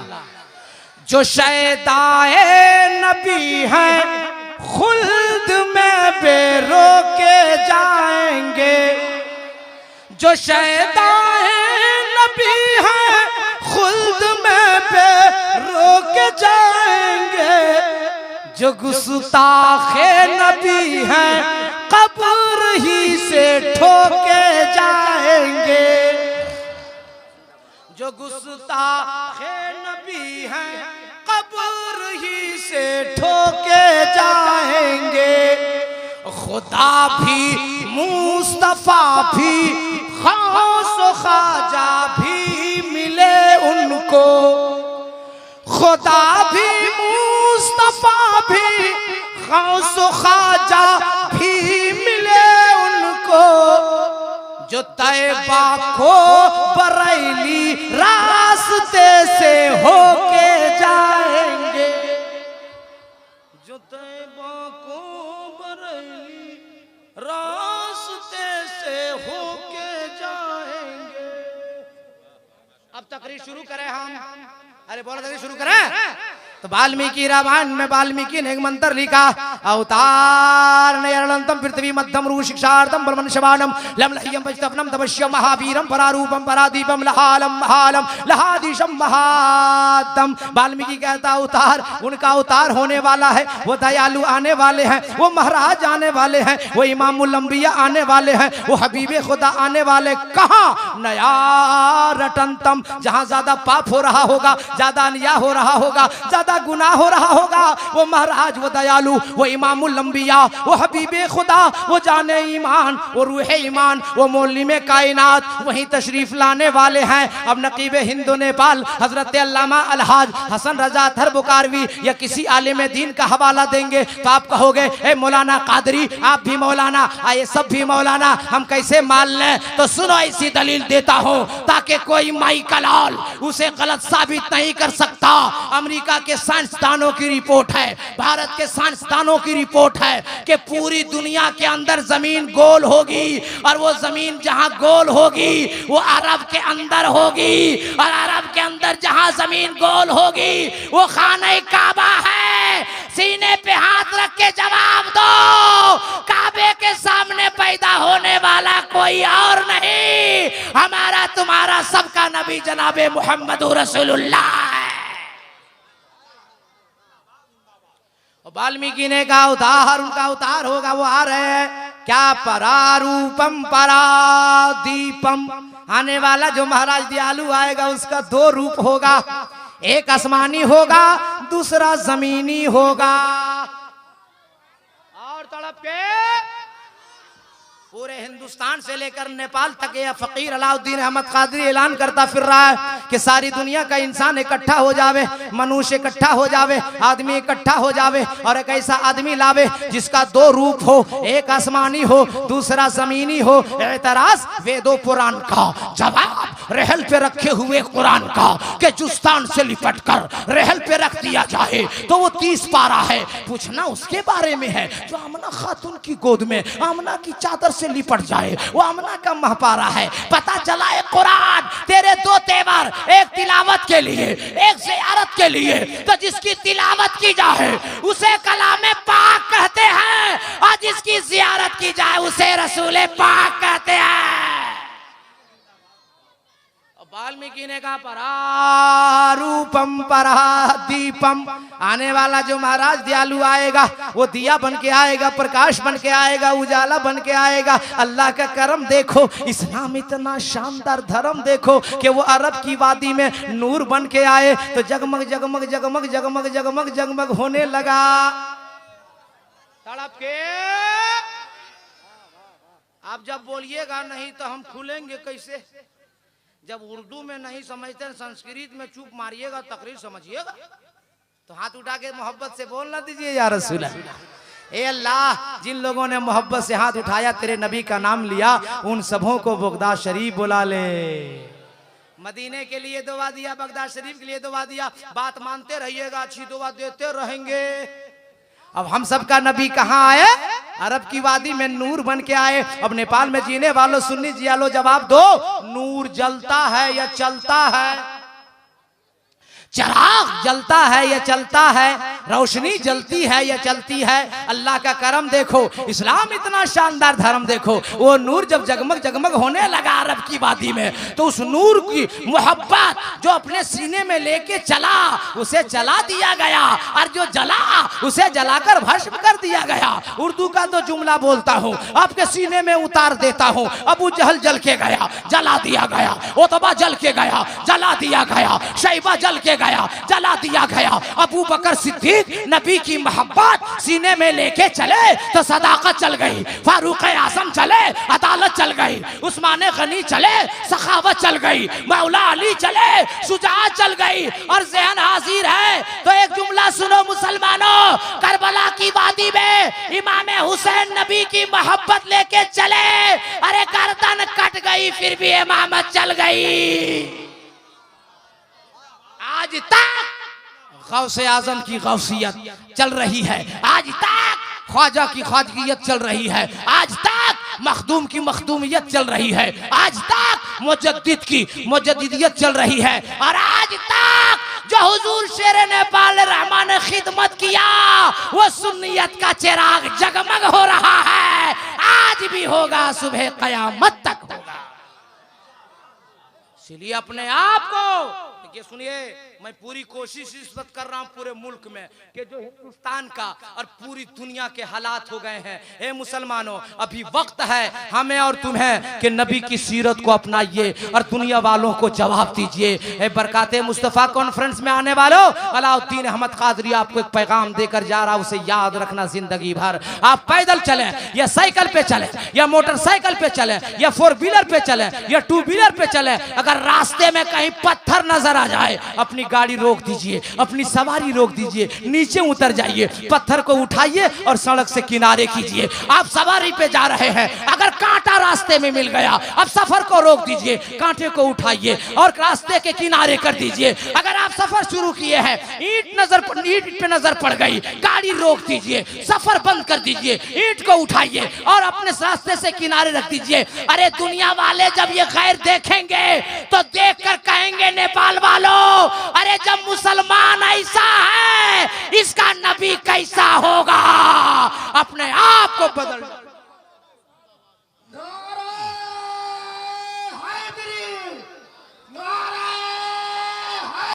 जो शैदाए नबी है खुल्द में पे रोके जाएंगे, जो शैताए नबी हैं खुल्द में पे रोके जाएंगे, जो गुस्ताखे नबी हैं कब्र ही से ठोके जाएंगे, जो गुस्ताखे नबी हैं कब्र ही से ठोके जाएंगे। खुदा भी मुस्तफा भी खास ख्वाजा भी मिले उनको, खुदा भी मुस्तफा भी खास ख्वाजा भी मिले उनको, जो तैबा को बरेली रास्ते से होके जाएंगे, जो तैबा को बरेली रास्ते से होके जाएंगे। अब तकरीर शुरू करें हम, अरे बोलो तकरीर शुरू करें। तो वाल्मीकि रामायण में वाल्मीकि ने एक मंत्र लिखा, अवतार नयनंतम पृथ्वी मध्यम रू शिक्षार्थम बलमनशवानम लमलह्यम वैष्णवनम तपस्यम महावीरम परारूपम परादीपम लहालम महालम लहादिशम महादम। वाल्मीकि कहता अवतार, उनका अवतार होने वाला है, वो दयालु आने वाले हैं, वो महाराज आने वाले हैं, वो इमामुल अंबिया आने वाले हैं, वो हबीबे खुदा आने वाले। कहाँ? नया रटंतम, जहां ज्यादा पाप हो रहा होगा, ज्यादा अन्याय हो रहा होगा, ज्यादा गुनाह हो रहा होगा, वो महाराज, वो दयालु, वो इमामुल अंबिया, वो हबीबे खुदा, वो जाने ईमान, वो रूहे ईमान, वो मौलिमे कायनात वहीं तशरीफ लाने वाले हैं। अब नकीबे हिंदू नेपाल हजरत अल्लामा अलहाज हसन रजा थर बुकारवी या किसी आलिम दीन का हवाला देंगे तो आप कहोगे ए मौलाना कादरी आप भी मौलाना, आए सब भी मौलाना, हम कैसे मान लें? तो सुनो, ऐसी दलील देता हूं ताकि कोई माई कलाल उसे गलत साबित नहीं कर सकता। अमेरिका के साइंसदानों की रिपोर्ट है, भारत के साइंसदानों की रिपोर्ट है कि पूरी दुनिया के अंदर जमीन गोल होगी, और वो जमीन जहां गोल होगी वो अरब के अंदर होगी, और अरब के अंदर जहां जमीन गोल होगी वो खाने काबा है। सीने पे हाथ रख के जवाब दो, काबे के सामने पैदा होने वाला कोई और नहीं, हमारा तुम्हारा सबका नबी जनाबे मोहम्मद रसूलुल्लाह। वाल्मीकि ने कहा अवतार, उनका अवतार होगा, वो आ रहे हैं क्या? परारूपम परादीपम, आने वाला जो महाराज दयालु आएगा उसका दो रूप होगा, एक आसमानी होगा, दूसरा जमीनी होगा। और तड़प के पूरे हिंदुस्तान से लेकर नेपाल तक यह फकीर अलाउद्दीन अहमद कादरी ऐलान करता फिर रहा है कि सारी दुनिया का इंसान इकट्ठा हो जावे, मनुष्य इकट्ठा हो जावे, आदमी इकट्ठा हो जावे, और एक ऐसा आदमी लावे जिसका दो रूप हो, एक आसमानी हो, दूसरा जमीनी हो। एतराज वेदों पुराण का, जवाब रहल पे रखे हुए कुरान का, के जुस्तान से लिपट कर रहल पे रख दिया जाए तो वो 30 पारा है। पूछना उसके बारे में है जो आमना खातून की गोद में आमना की चादर से लिपट जाए, वो आमना का महपारा है। पता चला है कुरान तेरे दो तेवर, एक तिलावत के लिए, एक ज़ियारत के लिए, तो जिसकी तिलावत की जाए उसे कलामे पाक कहते हैं, और जिसकी ज़ियारत की जाए उसे रसूले पाक कहते हैं। वाल्मीकि ने कहा परारूपम परादीपम, आने वाला जो महाराज दयालु आएगा वो दिया बन के आएगा, प्रकाश बन के आएगा, उजाला बन के आएगा। अल्लाह का करम देखो, इस्लाम इतना शानदार धर्म देखो कि वो अरब की वादी में नूर बन के आए तो जगमग जगमग जगमग जगमग जगमग जगमग होने लगा। तड़प के आप जब बोलिएगा नहीं तो हम खुलेंगे कैसे? जब उर्दू में नहीं समझते संस्कृत में चूप मारिएगा तकरीर समझिएगा। तो हाथ उठा के मोहब्बत से बोलना दीजिए या रसूल ए अल्लाह, जिन लोगों ने मोहब्बत से हाथ उठाया, तेरे नबी का नाम लिया, उन सबों को बगदाद शरीफ बुला ले। मदीने के लिए दुआ दिया, बगदाद शरीफ के लिए दुआ दिया। बात मानते रहिएगा, अच्छी दुआ देते रहेंगे। अब हम सबका नबी कहाँ आए? अरब की वादी में नूर बन के आए। अब नेपाल में जीने वालों, सुन्नी जियालो, जवाब दो, नूर जलता है या चलता है? चिराग जलता है या चलता है? रोशनी जलती है या चलती है। अल्लाह का करम देखो, इस्लाम इतना शानदार धर्म देखो, वो नूर जब जगमग जगमग होने लगा अरब की वादी में, तो उस नूर की मोहब्बत जो अपने सीने में लेके चला उसे जला दिया गया, और जो जला उसे जलाकर भस्म कर दिया गया। उर्दू का तो जुमला बोलता हूँ, आपके सीने में उतार देता हूँ। अबू जहल जल के गया, जला दिया गया। उतबा जल के गया, जला दिया गया। शैबा जल के गया, जला दिया गया। अबू बकर सिद्दीक नबी की मोहब्बत सीने में लेके चले तो सदाकत चल गई। फारूक आजम चले, अदालत चल गई। उस्मान गनी चले, सखावत चल गई। मौला अली चले, शुजाअत चल गई। और ज़हन हाजिर है तो एक जुमला सुनो मुसलमानों, करबला की वादी में इमाम हुसैन नबी की मोहब्बत लेके चले, अरे गर्दन कट गई फिर भी इमामत चल गई। आज तक गौसे आजम की गौसियत चल रही है, आज तक ख्वाजा की ख्वाजगियत चल रही है, आज तक मखदूम की मखदूमियत चल रही है, आज तक मुजद्दिद की मुजद्दिदियत चल रही है, और आज तक जो हुजूर शेर नेपाल रहमान ने खिदमत किया वो सुन्नियत का चिराग जगमग हो रहा है। आज भी होगा, सुबह कयामत तक होगा। इसलिए अपने आप को देखिए, सुनिए, मैं पूरी कोशिश इस वक्त कर रहा हूं पूरे मुल्क में कि जो हिंदुस्तान का और पूरी दुनिया के हालात हो गए हैं, ए मुसलमानों, अभी वक्त है हमें और तुम्हें कि नबी की सीरत को अपनाइए और दुनिया वालों को जवाब दीजिए। ए बरकाते मुस्तफ़ा कॉन्फ्रेंस में आने वालों, अलाउद्दीन अहमद कादरी आपको एक पैगाम देकर जा रहा, उसे याद रखना जिंदगी भर। आप पैदल चले या साइकिल पे चले या मोटरसाइकिल पे चले या 4 व्हीलर पे चले या 2 व्हीलर पे चले, अगर रास्ते में कहीं पत्थर नजर आ जाए, अपनी गाड़ी रोक दीजिए, अपनी सवारी रोक दीजिए, नीचे उतर जाइए, पत्थर को उठाइए और सड़क से किनारे कीजिए। आप सवारी पे जा रहे हैं, अगर कांटा रास्ते में मिल गया, अब सफर को रोक दीजिए, कांटे को उठाइए और रास्ते के किनारे कर दीजिए। अगर आप सफर शुरू किए हैं, ईंट पे नजर पड़ गई, गाड़ी रोक दीजिए, सफर बंद कर दीजिए, ईंट को उठाइए और अपने रास्ते से किनारे रख दीजिए। अरे दुनिया वाले जब ये खैर देखेंगे तो देखकर कहेंगे नेपाल वालों, अरे जब मुसलमान ऐसा है इसका नबी कैसा होगा। अपने आप को बदल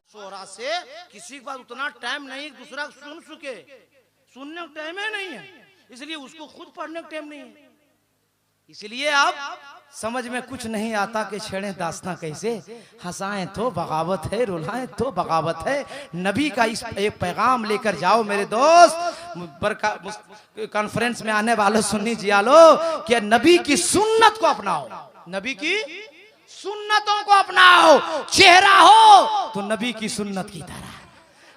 सोरा से किसी के पास उतना टाइम नहीं दूसरा सुन सके, सुनने का टाइम ही नहीं है, इसलिए उसको खुद पढ़ने का टाइम नहीं है। इसलिए अब समझ में कुछ नहीं आता कि छेड़े दास्तां कैसे, हंसाएं तो बगावत है, रुलाएं तो बगावत है। नबी का इस एक पैगाम लेकर जाओ मेरे दोस्त, कॉन्फ्रेंस में आने वालों सुन्नी जियालो, कि नबी की सुन्नत को अपनाओ, नबी की सुन्नतों को अपनाओ। चेहरा हो तो नबी की सुन्नत की तरह,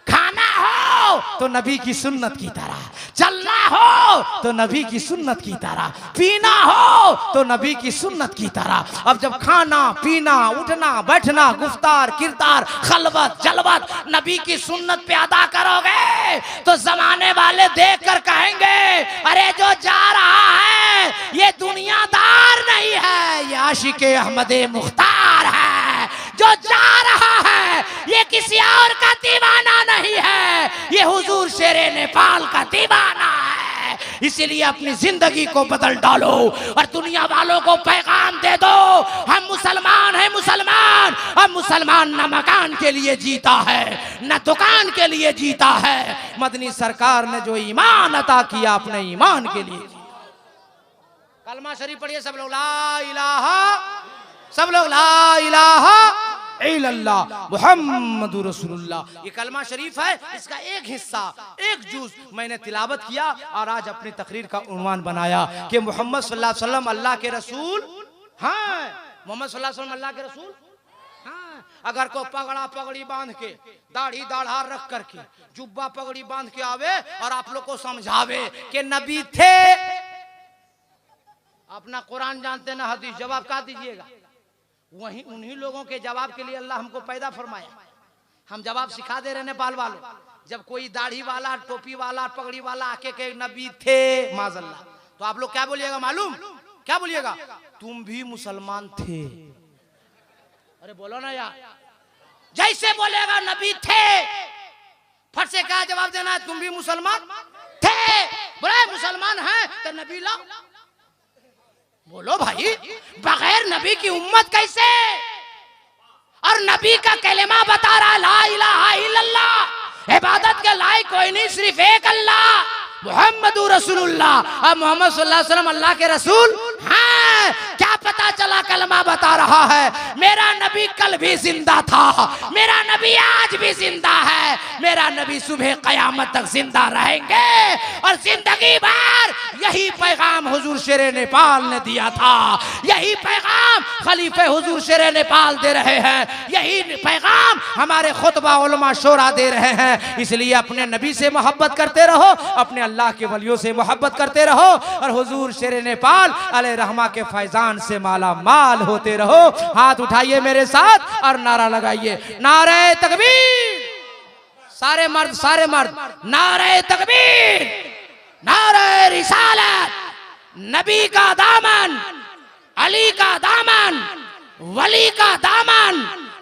खाना हो तो नबी की सुन्नत की तरह, चलना हो तो नबी की सुन्नत की तरह, पीना हो तो नबी की सुन्नत की तरह। अब जब खाना पीना उठना बैठना गुफ्तार किरदार खलवत जलवत नबी की सुन्नत पे अदा करोगे तो जमाने वाले देख कर कहेंगे, अरे जो जा रहा है ये दुनियादार नहीं है, ये आशिके अहमदे मुख्तार है। जो जा रहा है ये किसी और का दीवाना नहीं है, ये हुजूर शेरे नेपाल का दीवाना है। इसीलिए अपनी जिंदगी को बदल डालो और दुनिया वालों को पैगाम दे दो, हम मुसलमान हैं, मुसलमान। हम मुसलमान न मकान के लिए जीता है न दुकान के लिए जीता है, मदनी सरकार ने जो ईमान अता किया अपने ईमान के लिए। कलमा शरीफ पढ़िए सब लोग, ला इलाहा, सब लोग ला इलाहा इल्लल्लाह मुहम्मदुर रसूलुल्लाह। ये कलमा शरीफ है, इसका एक हिस्सा एक जुज मैंने तिलावत किया और आज अपनी तकरीर का उन्वान बनाया कि मोहम्मद सल्लल्लाहु अलैहि वसल्लम अल्लाह के रसूल हैं। मोहम्मद सल्लल्लाहु अलैहि वसल्लम अल्लाह के रसूल हैं। अगर कोई पगड़ा पगड़ी बांध के दाढ़ी दाढ़ा रख करके जुब्बा पगड़ी बांध के आवे और आप लोग को समझावे कि नबी थे, अपना कुरान जानते ना हदीस, जवाब क्या दीजिएगा? वही उन्हीं लोगों के जवाब के लिए अल्लाह हमको पैदा फरमाया। हम जवाब सिखा दे रहे नेपाल वालों। जब कोई दाढ़ी वाला टोपी वाला पगड़ी वाला आके के नबी थे माज़ल्लाह, तो आप लोग क्या बोलिएगा मालूम? क्या बोलिएगा? तुम भी मुसलमान थे। अरे बोलो ना यार, जैसे बोलेगा नबी थे, फट फट से क्या जवाब देना है, तुम भी मुसलमान थे? बोले मुसलमान हैं तो नबी लाओ। बोलो भाई, बगैर नबी की उम्मत कैसे? और नबी का कलेमा बता रहा, ला इलाहा इल्लल्लाह, इबादत के लायक कोई नहीं, सिर्फ एक अल्लाह, मुहम्मदुर रसूलुल्लाह। अब मोहम्मद सल्लल्लाहु अलैहि वसल्लम अल्लाह के रसूल हैं। क्या पता चला, कलमा बता रहा है, मेरा नबी कल भी जिंदा था, मेरा नबी आज भी जिंदा है, मेरा नबी सुबह कयामत तक जिंदा रहेंगे। और जिंदगी भर यही पैगाम हुजूर शेरे नेपाल ने दिया था, यही पैगाम खलीफे हुजूर शेरे नेपाल दे रहे हैं, यही पैगाम हमारे खुतबा उलमा शोरा दे रहे हैं। इसलिए अपने नबी से मोहब्बत करते रहो, अपने अल्लाह के वलियों से मोहब्बत करते रहो, और हुजूर शेरे नेपाल अलैहि रहमा के फैजान से माला माल होते रहो। हाथ उठाइए मेरे साथ और नारा लगाइए, नारे तकबीर। सारे मर्द नारे तकबीर, नारे रिसालत। नबी का दामन, अली का दामन, वली का दामन,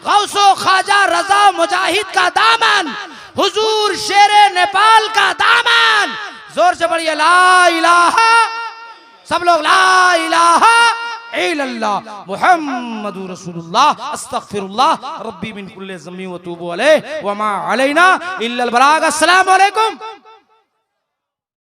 गौसो ख्वाजा रजा मुजाहिद का दामन, हुजूर शेरे नेपाल का दामन। जोर से पढ़िए, ला इलाहा, सब लोग ला इलाहा इल्लल्लाह मुहम्मदुर रसूलुल्लाह अस्तगफिरुल्लाह रब्बी मिन कुल्ली ज़म्बी व तूबु अलैहि व मा अलैना इल्लल बलाग। अस्सलामु अलैकुम।